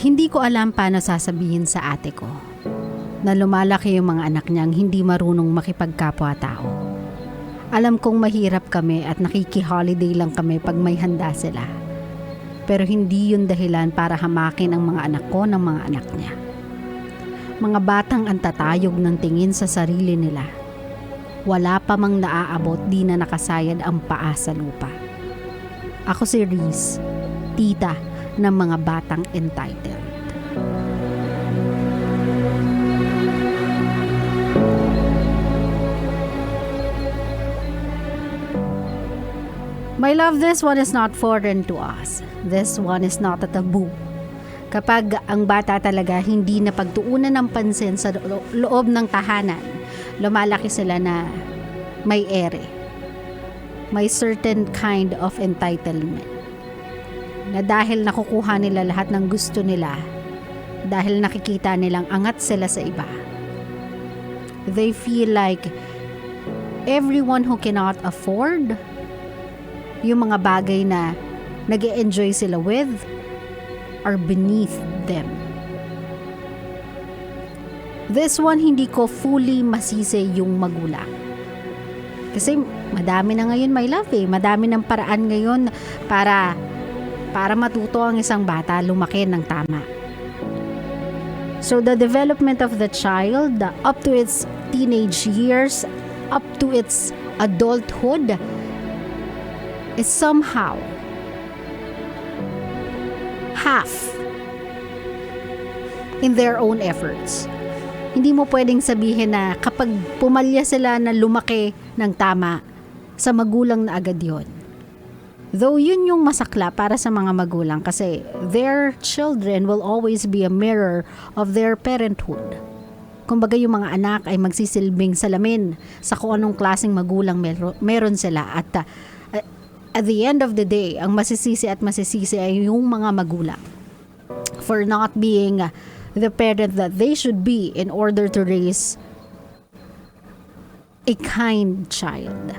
Hindi ko alam paano sasabihin sa ate ko na lumalaki yung mga anak niyang hindi marunong makipagkapwa-tao. Alam kong mahirap kami at nakiki-holiday lang kami pag may handa sila. Pero hindi yun dahilan para hamakin ang mga anak ko ng mga anak niya. Mga batang antatayog ng tingin sa sarili nila. Wala pa mang naaabot di na nakasayad ang paa sa lupa. Ako si Reese, tita ng mga batang entitled. My love, this one is not foreign to us. This one is not a taboo. Kapag ang bata talaga hindi na pagtuunan ng pansin sa loob ng tahanan, lumalaki sila na may ere. May certain kind of entitlement. Na dahil nakukuha nila lahat ng gusto nila, dahil nakikita nilang angat sila sa iba, they feel like everyone who cannot afford yung mga bagay na nag-e-enjoy sila with are beneath them. This one, hindi ko fully masisi yung magulang. Kasi madami na ngayon, my love madami ng paraan ngayon para matuto ang isang bata lumaki ng tama. So the development of the child up to its teenage years, up to its adulthood is somehow half in their own efforts. Hindi mo pwedeng sabihin na kapag pumalya sila na lumaki ng tama, sa magulang na agad yun. Though yun yung masakla para sa mga magulang kasi their children will always be a mirror of their parenthood. Kumbaga yung mga anak ay magsisilbing salamin sa kung anong klaseng magulang meron sila at at the end of the day, ang masisisi ay yung mga magulang for not being the parent that they should be in order to raise a kind child.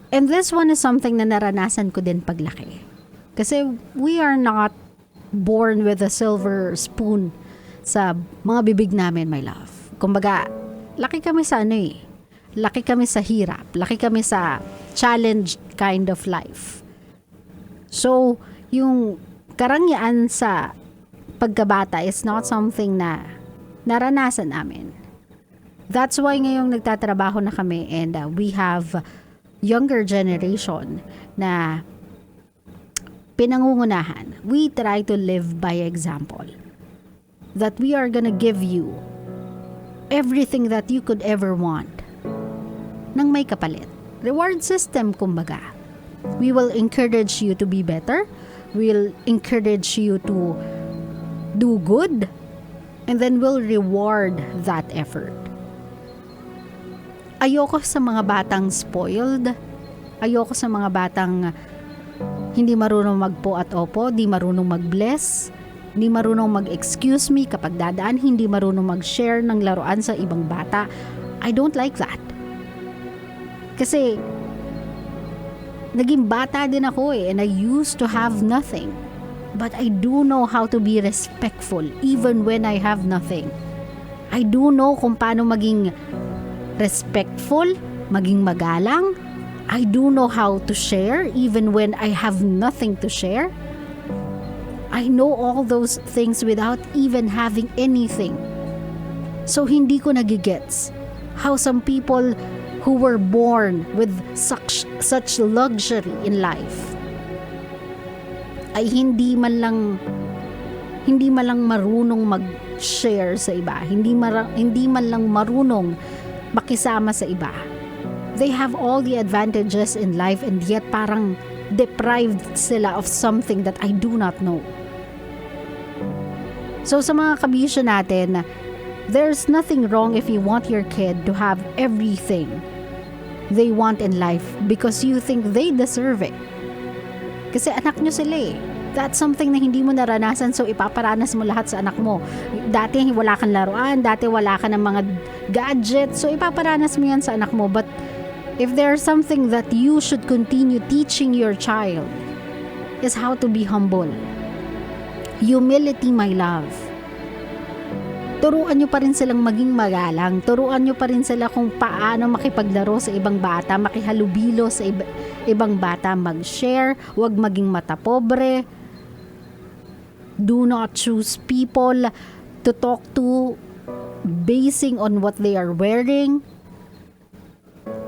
And this one is something na naranasan ko din paglaki. Kasi we are not born with a silver spoon sa mga bibig namin, my love. Kumbaga, laki kami sa laki kami sa hirap, laki kami sa challenged kind of life. So, yung karangyaan sa pagkabata is not something na naranasan namin. That's why ngayong nagtatrabaho na kami and we have younger generation na pinangungunahan. We try to live by example. That we are gonna give you everything that you could ever want nang may kapalit. Reward system, kumbaga. We will encourage you to be better. We'll encourage you to do good. And then we'll reward that effort. Ayoko sa mga batang spoiled. Ayoko sa mga batang hindi marunong magpo at opo, di marunong mag-bless, hindi marunong mag-excuse me kapag dadaan, hindi marunong mag-share ng laruan sa ibang bata. I don't like that. Kasi naging bata din ako and I used to have nothing. But I do know how to be respectful even when I have nothing. I do know kung paano maging respectful, maging magalang. I do know how to share even when I have nothing to share. I know all those things without even having anything. So hindi ko nagigets how some people who were born with such luxury in life ay hindi man lang marunong mag-share sa iba, hindi man lang marunong makisama sa iba. They have all the advantages in life and yet parang deprived sila of something that I do not know. So sa mga kabisyo natin, there's nothing wrong if you want your kid to have everything they want in life because you think they deserve it. Kasi anak nyo sila That's something na hindi mo naranasan, so ipaparanas mo lahat sa anak mo. Dati wala kang laruan, dati wala ka ng mga gadgets, so ipaparanas mo yan sa anak mo. But if there's something that you should continue teaching your child is how to be humble, Humility, my love. Turuan nyo pa rin silang maging magalang. Turuan nyo pa rin sila kung paano makipaglaro sa ibang bata, makihalubilo sa ibang bata, mag-share, huwag maging matapobre. Do not choose people to talk to basing on what they are wearing.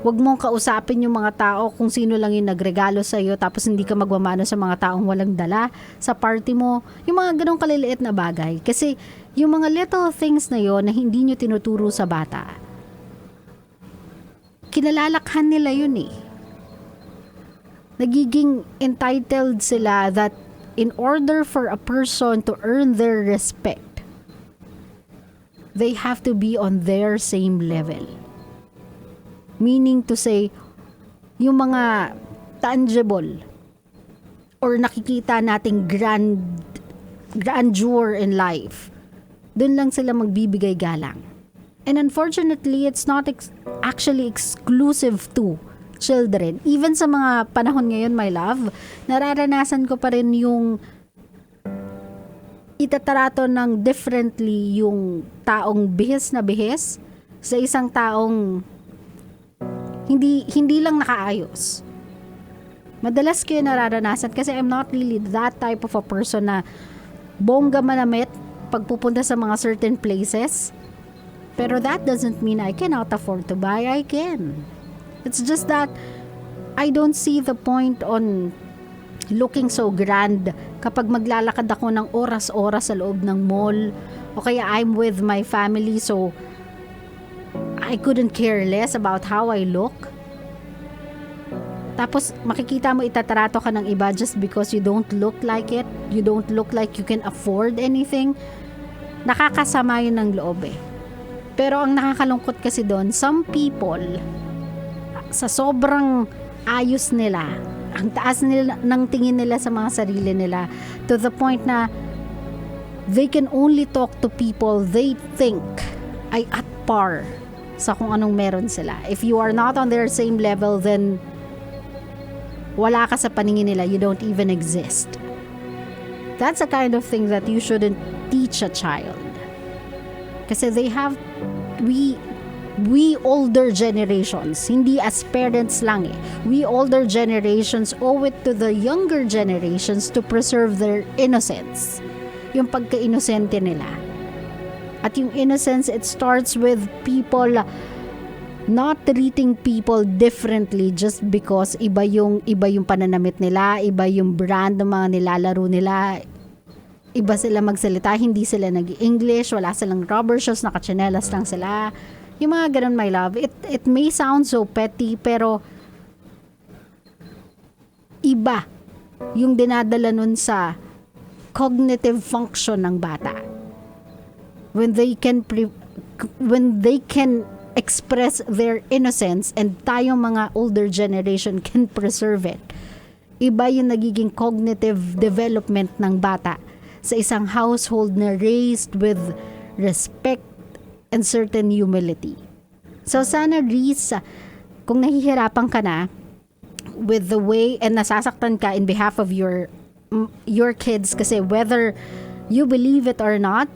Huwag mong kausapin yung mga tao kung sino lang yung nagregalo sa iyo tapos hindi ka magmamano sa mga taong walang dala sa party mo. Yung mga ganong kaliliit na bagay. Kasi yung mga little things na yon na hindi nyo tinuturo sa bata, kinalalakhan nila yun eh. Nagiging entitled sila that in order for a person to earn their respect, they have to be on their same level. Meaning to say, yung mga tangible or nakikita nating grandeur in life, dun lang sila magbibigay galang. And unfortunately, it's not actually exclusive to children. Even sa mga panahon ngayon, my love, nararanasan ko pa rin yung itatrato ng differently yung taong bihis na bihis sa isang taong hindi lang nakaayos. Madalas ko yung nararanasan kasi I'm not really that type of a person na bongga manamit pagpupunta sa mga certain places. Pero that doesn't mean I cannot afford to buy. I can. It's just that I don't see the point on looking so grand kapag maglalakad ako ng oras-oras sa loob ng mall o kaya I'm with my family so I couldn't care less about how I look. Tapos makikita mo itatrato ka ng iba just because you don't look like it. You don't look like you can afford anything. Nakakasama yun ng loob eh. Pero ang nakakalungkot kasi doon, some people, sa sobrang ayos nila, ang taas nila ng tingin nila sa mga sarili nila, to the point na they can only talk to people they think ay at par sa kung anong meron sila. If you are not on their same level, then wala ka sa paningin nila. You don't even exist. That's the kind of thing that you shouldn't teach a child. Kasi we older generations, hindi as parents lang eh. We older generations owe it to the younger generations to preserve their innocence. Yung pagka-inosente nila. At yung innocence, it starts with people not treating people differently just because iba yung pananamit nila, iba yung brand ng mga nilalaro nila, iba sila magsalita, hindi sila nag-English, wala silang rubber shoes, nakatsinelas lang sila. Yung mga ganun, my love, it may sound so petty, pero iba yung dinadala nun sa cognitive function ng bata. When they can express their innocence and tayong mga older generation can preserve it. Iba yung nagiging cognitive development ng bata sa isang household na raised with respect and certain humility. So sana, Reese, kung nahihirapan ka na with the way and nasasaktan ka in behalf of your kids, kasi whether you believe it or not,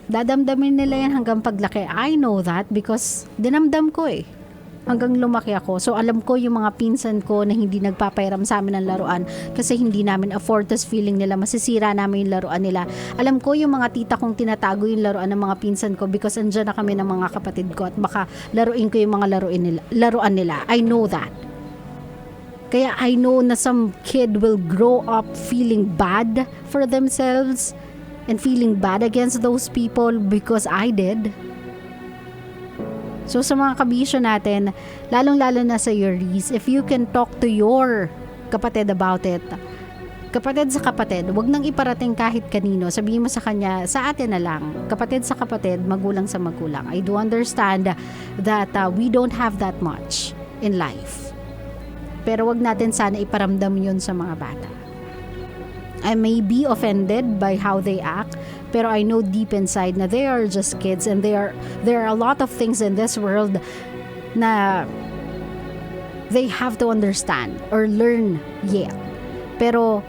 dadamdamin nila yan hanggang paglaki. I know that because dinamdam ko eh. Hanggang lumaki ako. So alam ko yung mga pinsan ko na hindi nagpapairam sa amin ng laruan kasi hindi namin afford, tas feeling nila masisira namin yung laruan nila. Alam ko yung mga tita kong tinatago yung laruan ng mga pinsan ko because andyan na kami ng mga kapatid ko at baka laruin ko yung mga laruan nila. I know that. Kaya I know na some kid will grow up feeling bad for themselves and feeling bad against those people because I did. So sa mga kabisyo natin, lalong-lalo na sa your Reese, if you can talk to your kapatid about it, kapatid sa kapatid, wag nang iparating kahit kanino. Sabihin mo sa kanya, sa atin na lang, kapatid sa kapatid, magulang sa magulang. I do understand that we don't have that much in life. Pero wag natin sana iparamdam yun sa mga bata. I may be offended by how they act, pero I know deep inside na they are just kids and there are a lot of things in this world na they have to understand or learn yet. Pero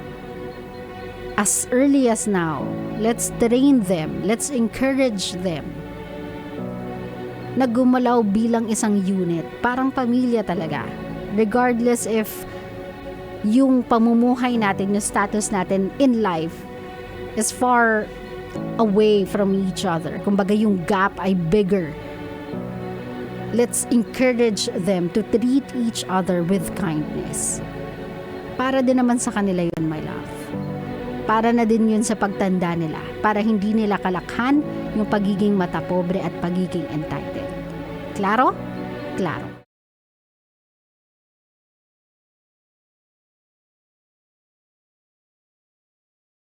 as early as now. Let's train them. Let's encourage them na gumalaw bilang isang unit. Parang pamilya talaga. Regardless if yung pamumuhay natin, yung status natin in life is far away from each other. Kumbaga yung gap ay bigger. Let's encourage them to treat each other with kindness. Para din naman sa kanila yun, my love. Para na din yun sa pagtanda nila. Para hindi nila kalakhan yung pagiging matapobre at pagiging entitled. Klaro? Klaro.